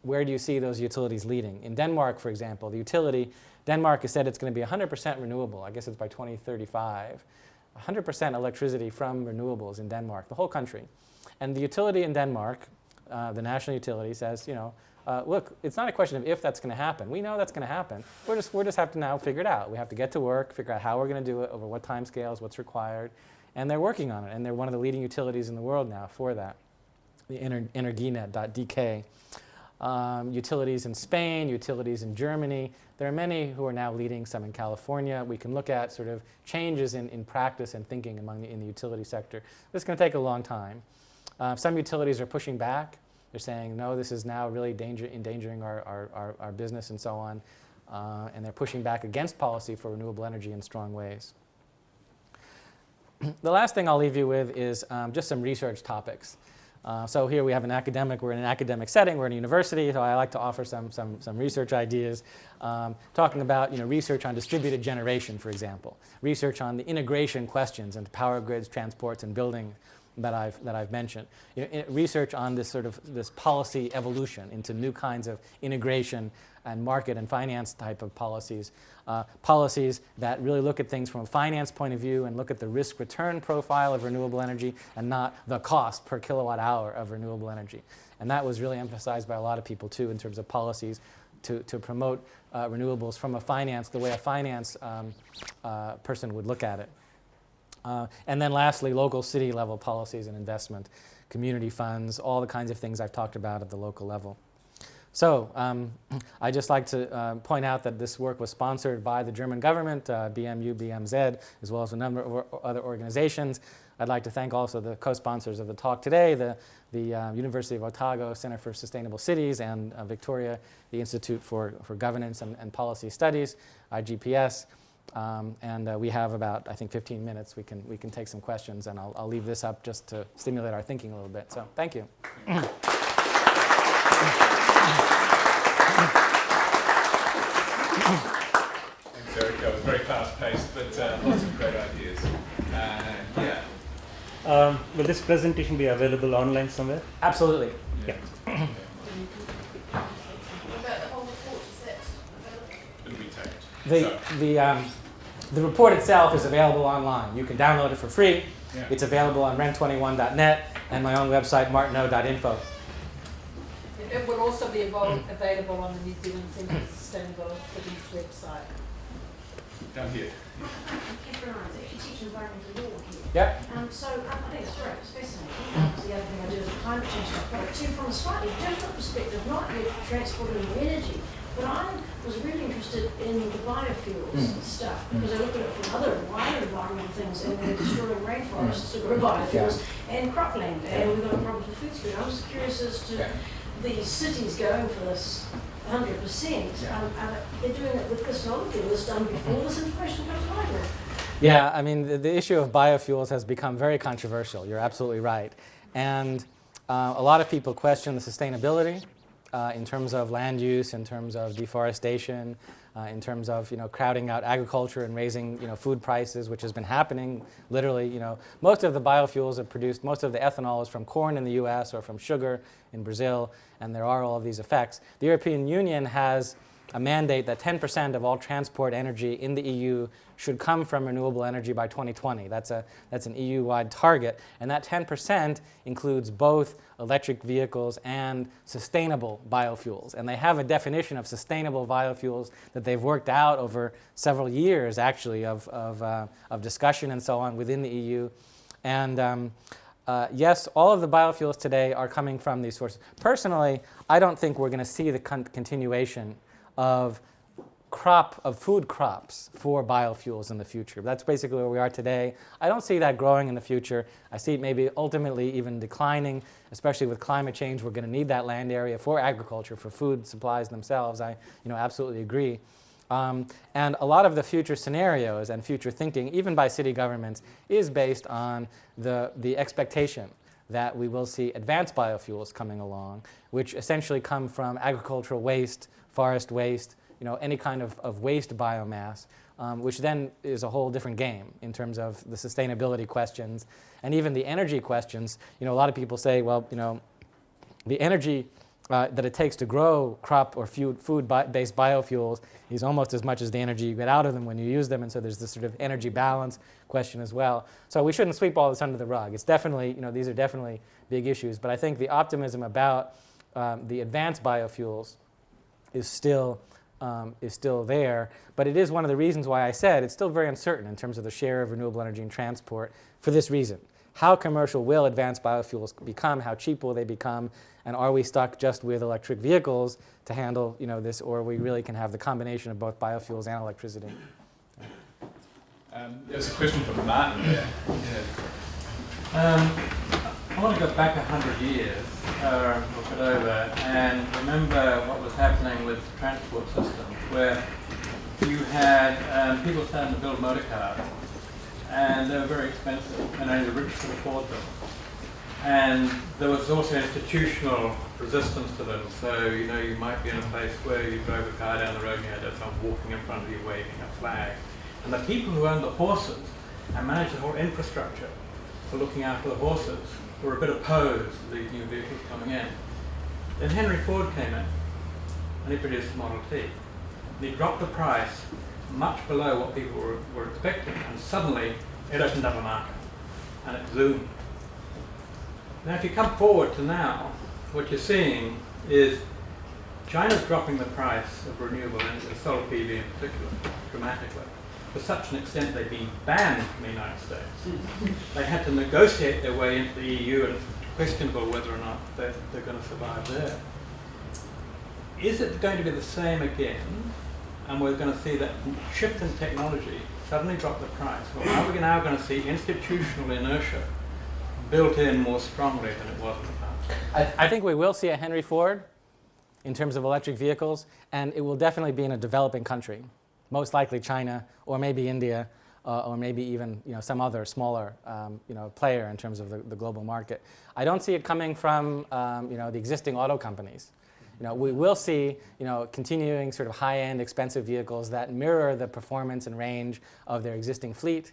where do you see those utilities leading? In Denmark, for example, the utility, Denmark has said it's going to be 100% renewable. I guess it's by 2035. 100% electricity from renewables in Denmark, the whole country. And the utility in Denmark, the national utility, says, look, it's not a question of if that's going to happen. We know that's going to happen. We just have to now figure it out. We have to get to work, figure out how we're going to do it, over what time scales, what's required. And they're working on it. And they're one of the leading utilities in the world now for that. The Energinet.dk. Utilities in Spain, utilities in Germany. There are many who are now leading, some in California. We can look at sort of changes in practice and thinking in the utility sector. This is going to take a long time. Some utilities are pushing back. They're saying, no, this is now really endangering our business and so on. And they're pushing back against policy for renewable energy in strong ways. the last thing I'll leave you with is just some research topics. So here we have an academic, we're in an academic setting, we're in a university, so I like to offer some research ideas, talking about research on distributed generation, for example, research on the integration questions into power grids, transports, and building that I've mentioned, research on this policy evolution into new kinds of integration and market and finance type of policies, policies that really look at things from a finance point of view and look at the risk-return profile of renewable energy and not the cost per kilowatt hour of renewable energy. And that was really emphasized by a lot of people too in terms of policies to promote renewables from a finance, the way a finance person would look at it. And then lastly, local city level policies and investment, community funds, all the kinds of things I've talked about at the local level. So I'd just like to point out that this work was sponsored by the German government, BMU, BMZ, as well as a number of other organizations. I'd like to thank also the co-sponsors of the talk today, the University of Otago Center for Sustainable Cities and Victoria, the Institute for Governance and Policy Studies, IGPS. And we have about, I think, 15 minutes. We can take some questions, and I'll leave this up just to stimulate our thinking a little bit. So thank you. Thanks, Eric. That was very fast-paced, but lots of great ideas. Yeah. Will this presentation be available online somewhere? Absolutely. Yeah. It'll be taped. The report itself is available online. You can download it for free. Yeah. It's available on ren21.net and my own website, martinot.info. It will also be available on the New Zealand Centre for Sustainable Cities website. Down here. Catherine, I was actually teaching environmental law here. Yep. So I think it's great, it's fascinating. The other thing I do is climate change stuff, but too from a slightly different perspective, not yet transport and energy. But I was really interested in the biofuels stuff because I look at it from other wider environmental things, and we're destroying rainforests to grow biofuels and cropland, and we've got problems with food security. I was curious as to the cities going for this 100%. They're doing it with this knowledge, or was done before this information comes live? Yeah, I mean, the issue of biofuels has become very controversial. You're absolutely right. And a lot of people question the sustainability in terms of land use, in terms of deforestation, in terms of crowding out agriculture and raising food prices, which has been happening literally. Most of the biofuels are produced, most of the ethanol is from corn in the U.S. or from sugar in Brazil, and there are all of these effects. The European Union has a mandate that 10% of all transport energy in the EU should come from renewable energy by 2020. That's an EU-wide target, and that 10% includes both electric vehicles and sustainable biofuels. And they have a definition of sustainable biofuels that they've worked out over several years, actually, of discussion and so on within the EU. And yes, all of the biofuels today are coming from these sources. Personally, I don't think we're going to see the continuation of food crops for biofuels in the future. That's basically where we are today. I don't see that growing in the future. I see it maybe ultimately even declining, especially with climate change. We're going to need that land area for agriculture, for food supplies themselves. I absolutely agree. And a lot of the future scenarios and future thinking, even by city governments, is based on the expectation that we will see advanced biofuels coming along, which essentially come from agricultural waste, forest waste, any kind of waste biomass, which then is a whole different game in terms of the sustainability questions and even the energy questions. A lot of people say, well, the energy that it takes to grow crop or food-based biofuels is almost as much as the energy you get out of them when you use them, and so there's this sort of energy balance question as well. So we shouldn't sweep all this under the rug. It's definitely, these are definitely big issues, but I think the optimism about the advanced biofuels is still there, but it is one of the reasons why I said it's still very uncertain in terms of the share of renewable energy in transport for this reason. How commercial will advanced biofuels become? How cheap will they become? And are we stuck just with electric vehicles to handle this, or we really can have the combination of both biofuels and electricity? There's a question from Martin there. I want to go back 100 years, look it over, and remember what was happening with the transport system, where you had people starting to build motor cars, and they were very expensive, and only the rich could afford them. And there was also institutional resistance to them. So, you know, you might be in a place where you drove a car down the road and you had someone walking in front of you waving a flag. And the people who owned the horses and managed the whole infrastructure for looking after the horses were a bit opposed to these new vehicles coming in. Then Henry Ford came in and he produced the Model T. And he dropped the price much below what people were expecting, and suddenly it opened up a market and it zoomed. Now if you come forward to now, what you're seeing is China's dropping the price of renewable energy, solar PV in particular, dramatically. To such an extent they've been banned from the United States. They had to negotiate their way into the EU, and it's questionable whether or not they're going to survive there. Is it going to be the same again, and we're going to see that shift in technology suddenly drop the price? Or are we now going to see institutional inertia built in more strongly than it was in the past? I think we will see a Henry Ford in terms of electric vehicles, and it will definitely be in a developing country, most likely China, or maybe India, or maybe even some other smaller player in terms of the global market. I don't see it coming from the existing auto companies. We will see continuing sort of high-end, expensive vehicles that mirror the performance and range of their existing fleet,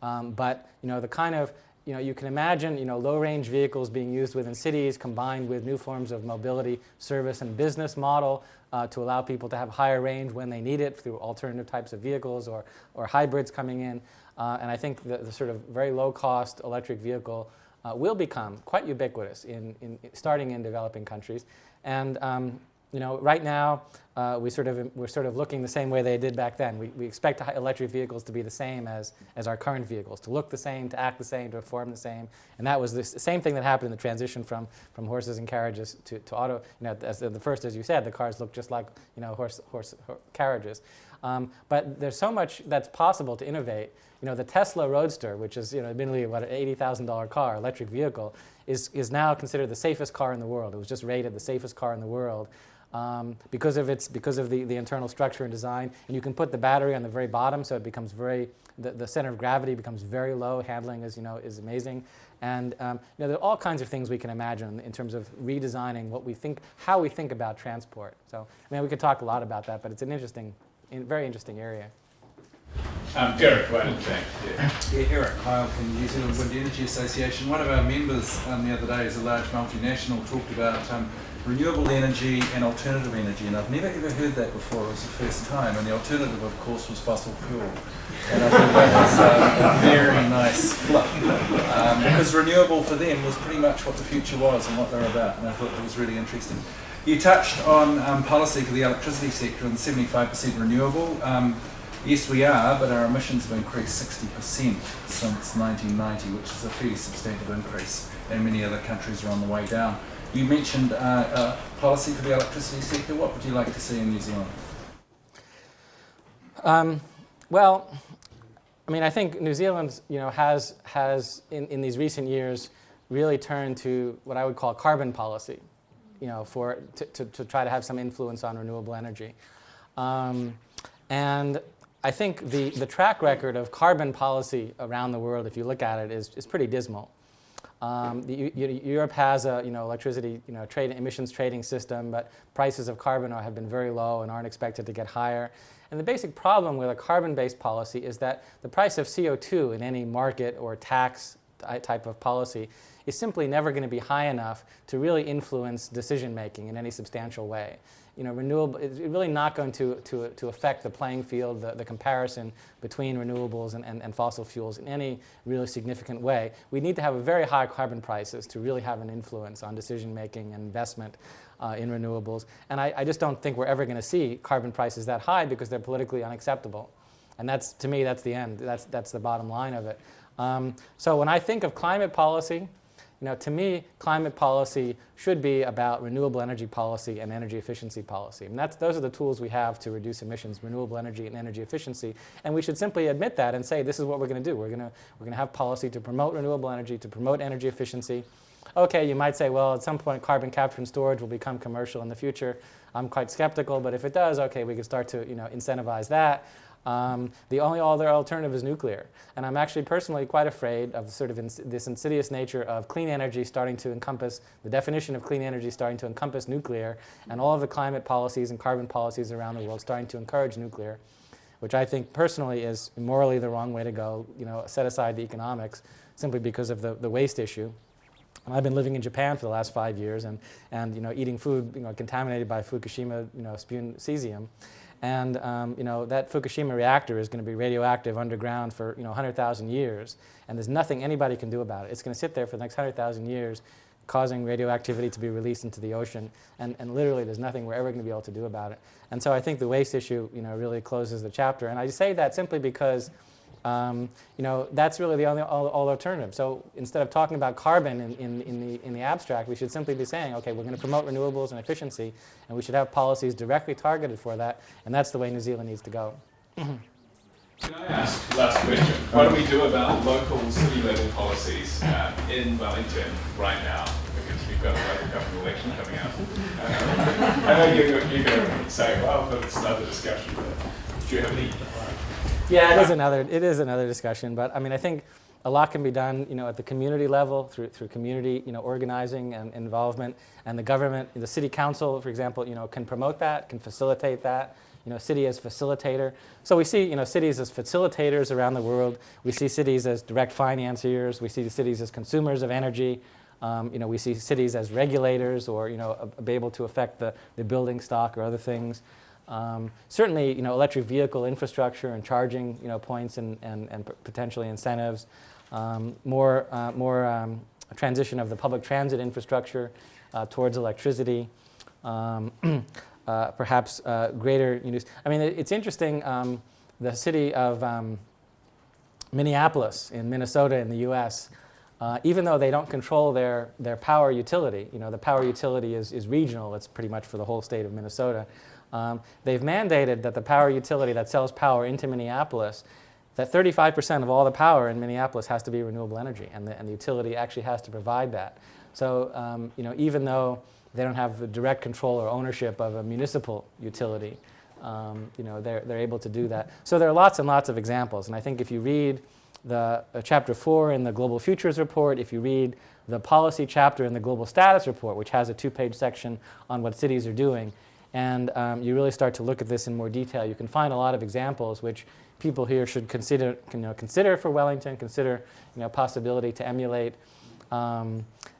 but the kind of you can imagine, low-range vehicles being used within cities combined with new forms of mobility, service, and business model to allow people to have higher range when they need it through alternative types of vehicles or hybrids coming in. And I think the sort of very low-cost electric vehicle will become quite ubiquitous starting in developing countries. And right now, we're sort of looking the same way they did back then. We expect electric vehicles to be the same as our current vehicles, to look the same, to act the same, to perform the same. And that was the same thing that happened in the transition from horses and carriages to auto. As the first, as you said, the cars look just like horse carriages. But there's so much that's possible to innovate. The Tesla Roadster, which is admittedly an $80,000 car, electric vehicle, is now considered the safest car in the world. It was just rated the safest car in the world. Because of the internal structure and design, and you can put the battery on the very bottom, so it becomes the center of gravity becomes very low. Handling is amazing, and there are all kinds of things we can imagine in terms of redesigning how we think about transport. So we could talk a lot about that, but it's an very interesting area. Derek, why don't you Yeah, Eric Kyle from the New Zealand Wind Energy Association. One of our members the other day, is a large multinational, talked about renewable energy and alternative energy, and I've never ever heard that before. It was the first time, and the alternative, of course, was fossil fuel. And I think that was a very nice flip, because renewable for them was pretty much what the future was and what they're about, and I thought that was really interesting. You touched on policy for the electricity sector and 75% renewable. Yes, we are, but our emissions have increased 60% since 1990, which is a fairly substantive increase, and many other countries are on the way down. You mentioned policy for the electricity sector. What would you like to see in New Zealand? Well, I think New Zealand, has in these recent years really turned to what I would call carbon policy, to try to have some influence on renewable energy, and I think the track record of carbon policy around the world, if you look at it, is pretty dismal. Europe has a electricity emissions trading system, but prices of carbon have been very low and aren't expected to get higher. And the basic problem with a carbon-based policy is that the price of CO2 in any market or tax type of policy is simply never going to be high enough to really influence decision making in any substantial way. Renewable is really not going to affect the playing field, the comparison between renewables and fossil fuels in any really significant way. We need to have a very high carbon prices to really have an influence on decision making and investment in renewables. And I just don't think we're ever going to see carbon prices that high because they're politically unacceptable. And to me, that's the end. That's the bottom line of it. So when I think of climate policy, to me, climate policy should be about renewable energy policy and energy efficiency policy. And those are the tools we have to reduce emissions, renewable energy and energy efficiency. And we should simply admit that and say, this is what we're going to do. We're going to have policy to promote renewable energy, to promote energy efficiency. Okay, you might say, well, at some point, carbon capture and storage will become commercial in the future. I'm quite skeptical, but if it does, okay, we can start to incentivize that. The only other alternative is nuclear. And I'm actually personally quite afraid of sort of this insidious nature of clean energy starting to encompass, the definition of clean energy starting to encompass nuclear, and all of the climate policies and carbon policies around the world starting to encourage nuclear, which I think personally is morally the wrong way to go, set aside the economics, simply because of the waste issue. And I've been living in Japan for the last 5 years and eating food contaminated by Fukushima spewing cesium. And that Fukushima reactor is going to be radioactive underground for 100,000 years, and there's nothing anybody can do about it. It's going to sit there for the next 100,000 years, causing radioactivity to be released into the ocean, and literally there's nothing we're ever going to be able to do about it. And so I think the waste issue really closes the chapter. And I say that simply because that's really the only alternative. So instead of talking about carbon in the abstract, we should simply be saying, okay, we're going to promote renewables and efficiency, and we should have policies directly targeted for that, and that's the way New Zealand needs to go. Can I ask, last question, what do we do about local city-level policies in Wellington right now? Because we've got a local government election coming up. I know you're going to say, well, but it's another discussion, but do you have any? Yeah, it is another discussion, but I mean, I think a lot can be done, at the community level through community, organizing and involvement, and the government, the city council, for example, can promote that, can facilitate that. City as facilitator. So we see, cities as facilitators around the world. We see cities as direct financiers. We see cities as consumers of energy. We see cities as regulators, or be able to affect the building stock or other things. Certainly, electric vehicle infrastructure and charging, points and potentially incentives. More transition of the public transit infrastructure towards electricity. Perhaps greater use. I mean, it's interesting, the city of Minneapolis in Minnesota in the US, even though they don't control their power utility, the power utility is regional, it's pretty much for the whole state of Minnesota, they've mandated that the power utility that sells power into Minneapolis, that 35% of all the power in Minneapolis has to be renewable energy, and the utility actually has to provide that. So, even though they don't have the direct control or ownership of a municipal utility, they're able to do that. So there are lots and lots of examples, and I think if you read the chapter 4 in the Global Futures Report, if you read the policy chapter in the Global Status Report, which has a 2-page section on what cities are doing, and you really start to look at this in more detail, you can find a lot of examples which people here should consider for Wellington, consider possibility to emulate.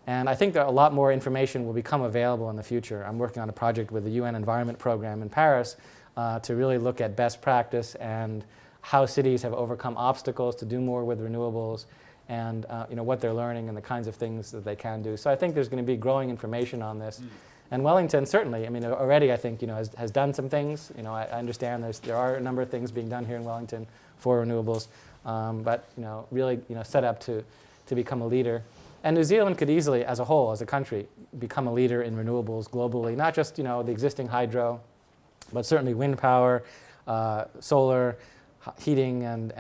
And I think that a lot more information will become available in the future. I'm working on a project with the UN Environment Program in Paris to really look at best practice and how cities have overcome obstacles to do more with renewables, and what they're learning and the kinds of things that they can do. So I think there's going to be growing information on this. And Wellington certainly, I mean, already I think has done some things. I understand there are a number of things being done here in Wellington for renewables, but really set up to become a leader. And New Zealand could easily, as a whole, as a country, become a leader in renewables globally, not just the existing hydro, but certainly wind power, solar, heating, and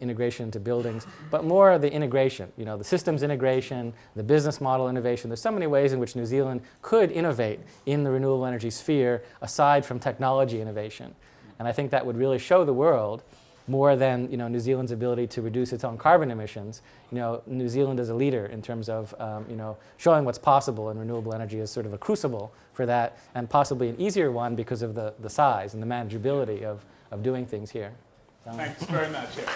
integration into buildings, but more of the integration, the systems integration, the business model innovation. There's so many ways in which New Zealand could innovate in the renewable energy sphere aside from technology innovation. And I think that would really show the world, more than New Zealand's ability to reduce its own carbon emissions, New Zealand is a leader in terms of showing what's possible in renewable energy as sort of a crucible for that, and possibly an easier one because of the size and the manageability of doing things here. Thanks very much, Eric.